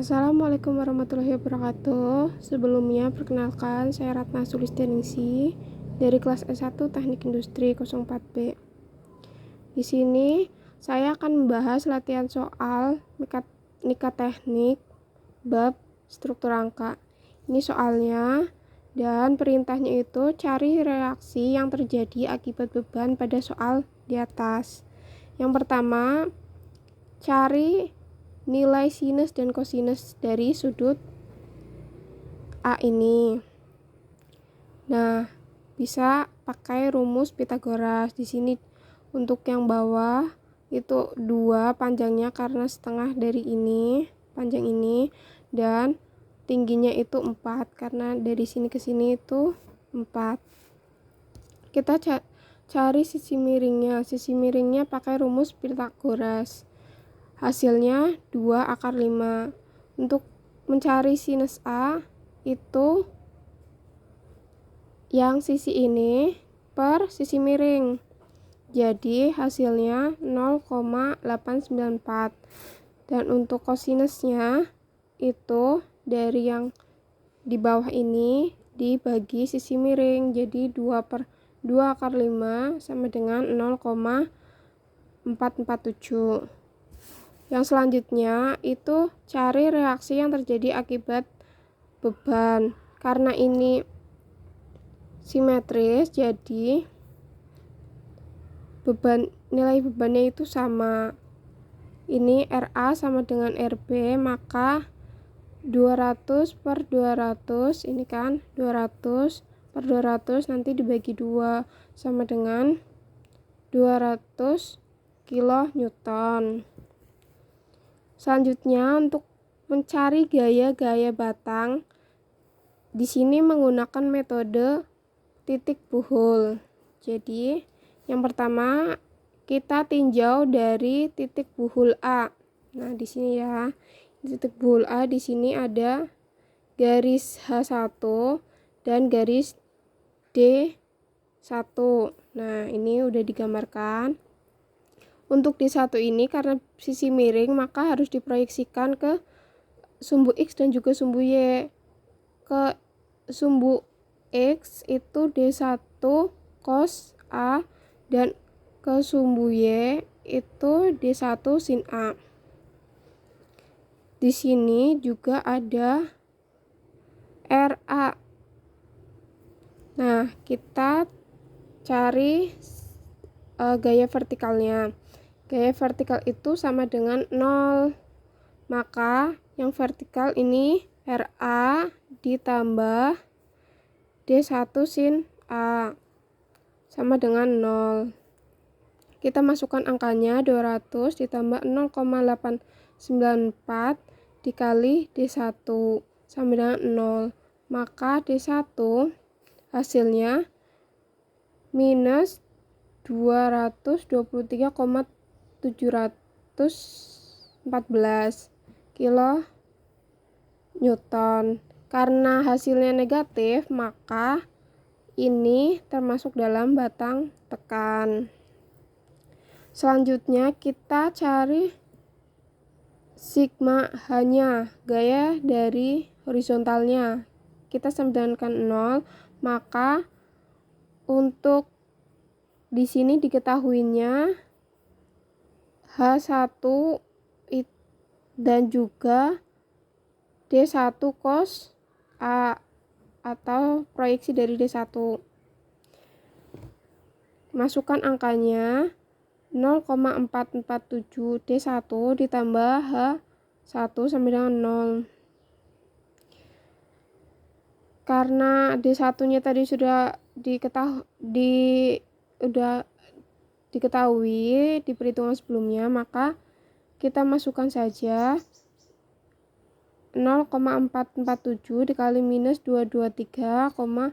Assalamualaikum warahmatullahi wabarakatuh. Sebelumnya, perkenalkan, saya Ratna Sulistianingsih dari kelas S1 Teknik Industri 04B. Di sini, saya akan membahas latihan soal mekanika teknik bab struktur angka. Ini soalnya, dan perintahnya itu cari reaksi yang terjadi akibat beban pada soal di atas. Yang pertama, cari nilai sinus dan kosinus dari sudut A ini. Nah, bisa pakai rumus Pitagoras. Di sini untuk yang bawah itu 2 panjangnya karena setengah dari ini, panjang ini, dan tingginya itu 4 karena dari sini ke sini itu 4. Kita cari sisi miringnya. Sisi miringnya pakai rumus Pitagoras. Hasilnya 2 akar 5. Untuk mencari sinus A itu yang sisi ini per sisi miring. Jadi hasilnya 0,894. Dan untuk kosinusnya itu dari yang di bawah ini dibagi sisi miring. Jadi 2 akar 5 sama dengan 0,447. Yang selanjutnya itu cari reaksi yang terjadi akibat beban. Karena ini simetris, jadi nilai bebannya itu sama. Ini RA sama dengan RB, maka 200 per 200, ini kan 200 per 200 nanti dibagi 2 sama dengan 200 kilonewton. Selanjutnya untuk mencari gaya-gaya batang, di sini menggunakan metode titik buhul. Jadi, yang pertama kita tinjau dari titik buhul A. Nah, di sini ya. Titik buhul A di sini ada garis H1 dan garis D1. Nah, ini udah digambarkan. Untuk D1 ini karena sisi miring maka harus diproyeksikan ke sumbu X dan juga sumbu Y. Ke sumbu X itu D1 cos A dan ke sumbu Y itu D1 sin A. Di sini juga ada RA. Nah, kita cari gaya vertikalnya. Gaya vertikal itu sama dengan 0. Maka yang vertikal ini RA ditambah D1 sin A sama dengan 0. Kita masukkan angkanya 200 ditambah 0,894 dikali D1 sama dengan 0. Maka D1 hasilnya minus 223,714 kilo Newton. Karena hasilnya negatif, maka ini termasuk dalam batang tekan. Selanjutnya kita cari sigma H-nya, gaya dari horizontalnya. Kita samakan 0, maka untuk di sini diketahuinya H1 dan juga D1 cos A atau proyeksi dari D1. Masukkan angkanya 0,447 D1 ditambah H1 sama dengan 0. Karena D1-nya tadi sudah diketahui di perhitungan sebelumnya, maka kita masukkan saja 0,447 dikali minus 223,714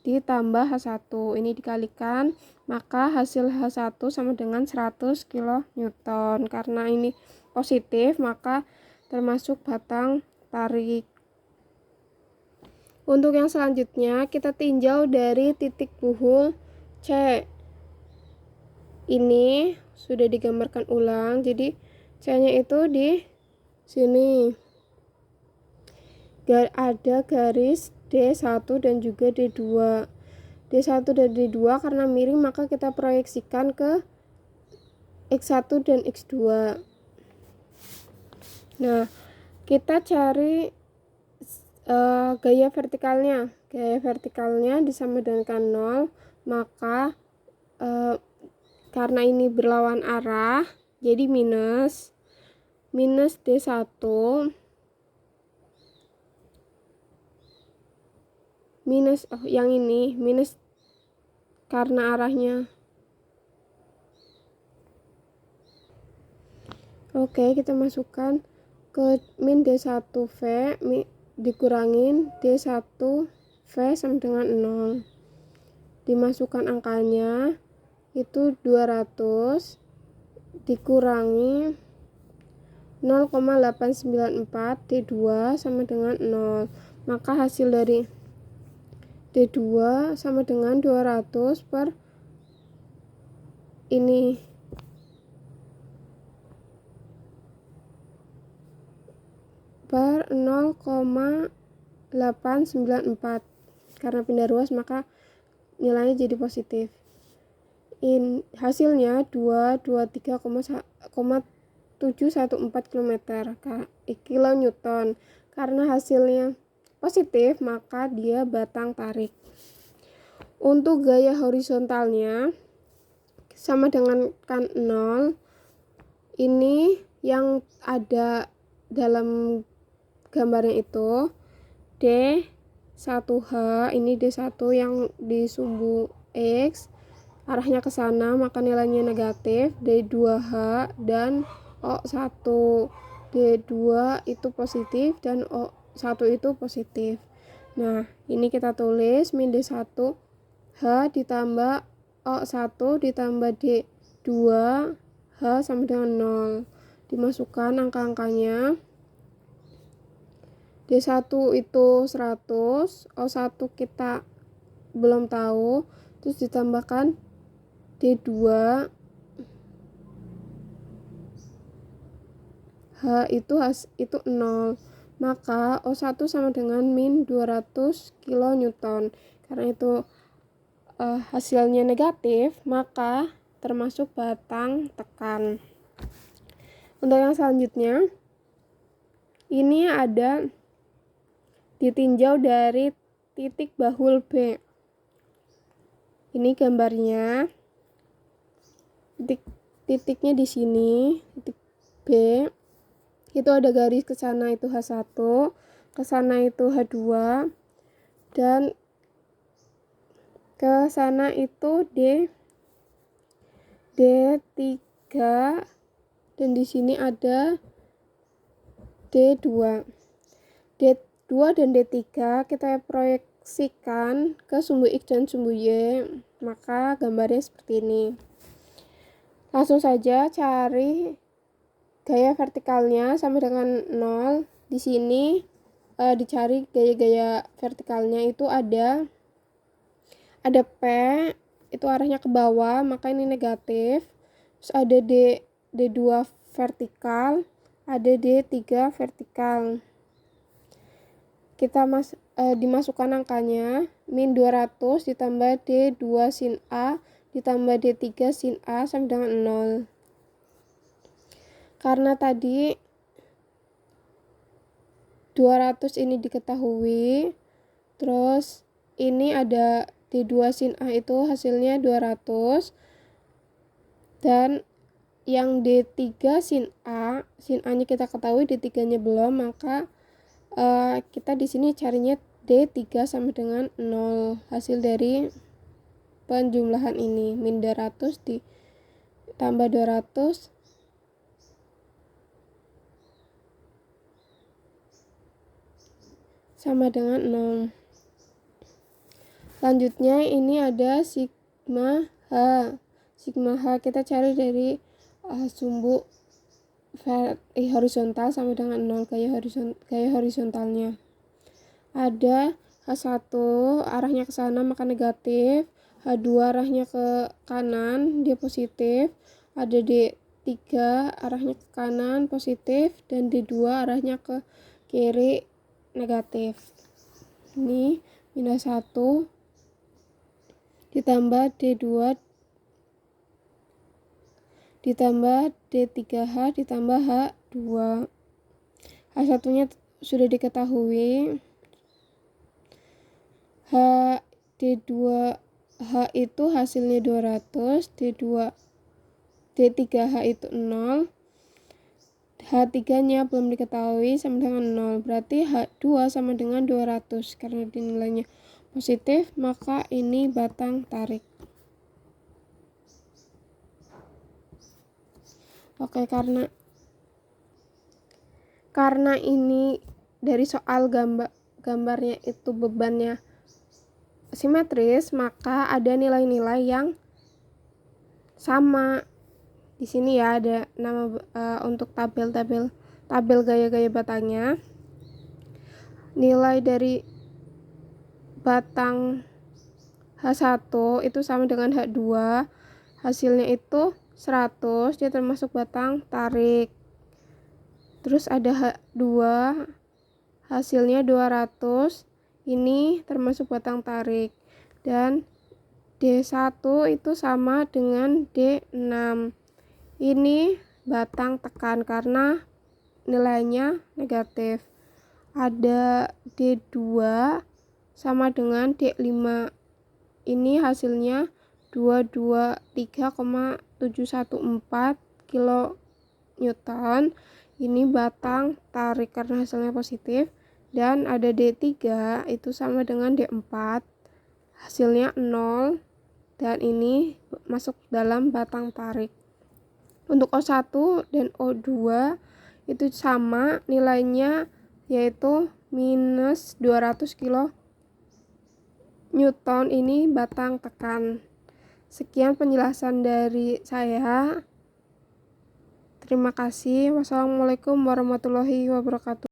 ditambah H1. Ini dikalikan, maka hasil H1 sama dengan 100 kN. Karena ini positif, maka termasuk batang tarik. Untuk yang selanjutnya kita tinjau dari titik buhul C. ini sudah digambarkan ulang. Jadi C-nya itu di sini. Ada garis D1 dan juga D2. D1 dan D2 karena miring maka kita proyeksikan ke X1 dan X2. Nah, kita cari gaya vertikalnya. Gaya vertikalnya disamakan 0, maka karena ini berlawan arah, jadi minus D1 yang ini minus karena arahnya. Oke, kita masukkan ke min D1V dikurangin D1V sama dengan 0. Dimasukkan angkanya itu 200 dikurangi 0,894 D2 sama dengan 0. Maka hasil dari D2 sama dengan 200 per ini per 0,894. Karena pindah ruas maka nilainya jadi positif. Hasilnya 223,714 kN. Karena hasilnya positif maka dia batang tarik. Untuk gaya horizontalnya sama dengan kan 0. Ini yang ada dalam gambarnya itu D1H, ini D1 yang di sumbu X, arahnya ke sana maka nilainya negatif. D2H dan O1. D2 itu positif dan O1 itu positif. Nah, ini kita tulis min D1H ditambah O1 ditambah D2 H sama dengan 0. Dimasukkan angka-angkanya. D1 itu 100, O1 kita belum tahu, terus ditambahkan D2 H itu 0. Maka O1 sama dengan min 200 kN. Karena itu hasilnya negatif, maka termasuk batang tekan. Untuk yang selanjutnya, ini ada ditinjau dari titik bahul B. Ini gambarnya. Titiknya di sini, titik B. Itu ada garis ke sana itu H1, ke sana itu H2, dan ke sana itu D3, dan di sini ada D2. D2 dan D3 kita proyeksikan ke sumbu X dan sumbu Y, maka gambarnya seperti ini. Langsung saja cari gaya vertikalnya sama dengan 0. Di sini dicari gaya-gaya vertikalnya itu ada P, itu arahnya ke bawah, maka ini negatif. Terus ada D2 vertikal, ada D3 vertikal. Kita dimasukkan angkanya, min 200 ditambah D2 sin A ditambah D3 sin A sama dengan 0. Karena tadi 200 ini diketahui, terus ini ada D2 sin A itu hasilnya 200, dan yang D3 sin A-nya kita ketahui, D3-nya belum, maka kita di sini carinya D3 sama dengan 0. Hasil dari penjumlahan ini, min 200 ditambah 200 sama dengan 0. Selanjutnya ini ada sigma H. Sigma H kita cari dari sumbu horizontal sama dengan 0, gaya horizontalnya. Ada H1 arahnya ke sana maka negatif, H2 arahnya ke kanan, dia positif. Ada D3 arahnya ke kanan, positif. Dan D2 arahnya ke kiri, negatif. Ini minus 1 ditambah D2 ditambah D3H ditambah H2. H1 nya sudah diketahui. D2H itu hasilnya 200, D3H itu 0, H3 nya belum diketahui sama dengan 0, berarti H2 sama dengan 200. Karena nilainya positif, maka ini batang tarik. Oke, karena ini dari soal gambarnya itu bebannya simetris, maka ada nilai-nilai yang sama. Di sini ya ada nama untuk tabel gaya-gaya batangnya. Nilai dari batang H1 itu sama dengan H2. Hasilnya itu 100, dia termasuk batang tarik. Terus ada H2, hasilnya 200, ini termasuk batang tarik. Dan D1 itu sama dengan D6, ini batang tekan karena nilainya negatif. Ada D2 sama dengan D5, ini hasilnya 223,714 kN, ini batang tarik karena hasilnya positif. Dan ada D3 itu sama dengan D4, hasilnya 0, dan ini masuk dalam batang tarik. Untuk O1 dan O2 itu sama nilainya, yaitu minus 200 kN, ini batang tekan. Sekian penjelasan dari saya. Terima kasih. Wassalamualaikum warahmatullahi wabarakatuh.